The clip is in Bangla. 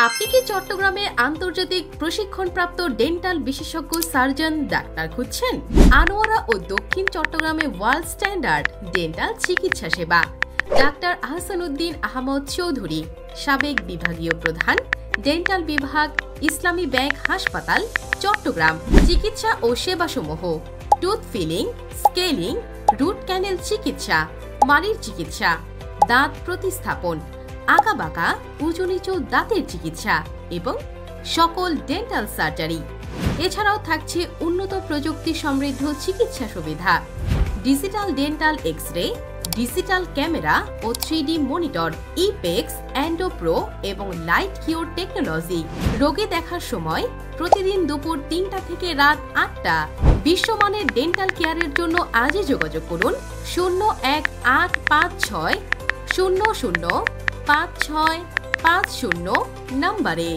আপনি কি চট্টগ্রামে আন্তর্জাতিক প্রশিক্ষণপ্রাপ্ত ডেন্টাল বিশেষজ্ঞ সার্জন ডাক্তার খুঁজছেন? আনোয়ারা ও দক্ষিণ চট্টগ্রামে ওয়ার্ল্ড স্ট্যান্ডার্ড ডেন্টাল চিকিৎসা সেবা। ডাক্তার আহসানুদ্দিন আহমদ চৌধুরী, সাবেক বিভাগীয় প্রধান, ডেন্টাল বিভাগ, ইসলামী ব্যাংক হাসপাতাল, চট্টগ্রাম। চিকিৎসা ও সেবাসমূহ: tooth filling, scaling, root canal চিকিৎসা, মাড়ির চিকিৎসা, দাঁত প্রতিস্থাপন, আঁকাবাঁকা উঁচু নিচু দাঁতের চিকিৎসা এবং সকল ডেন্টাল সার্জারি। এছাড়াও থাকছে উন্নত প্রযুক্তি সমৃদ্ধ চিকিৎসা সুবিধা, digital dental X-ray, digital camera ও 3D মনিটর, ইপেক্স, এন্ডোপ্রো এবং লাইট কিওর টেকনোলজি। রোগী দেখার সময় প্রতিদিন দুপুর 3টা থেকে রাত 8টা। বিশ্বমানের ডেন্টাল কেয়ারের জন্য আজই যোগাযোগ করুন 01856 005650 নম্বরে।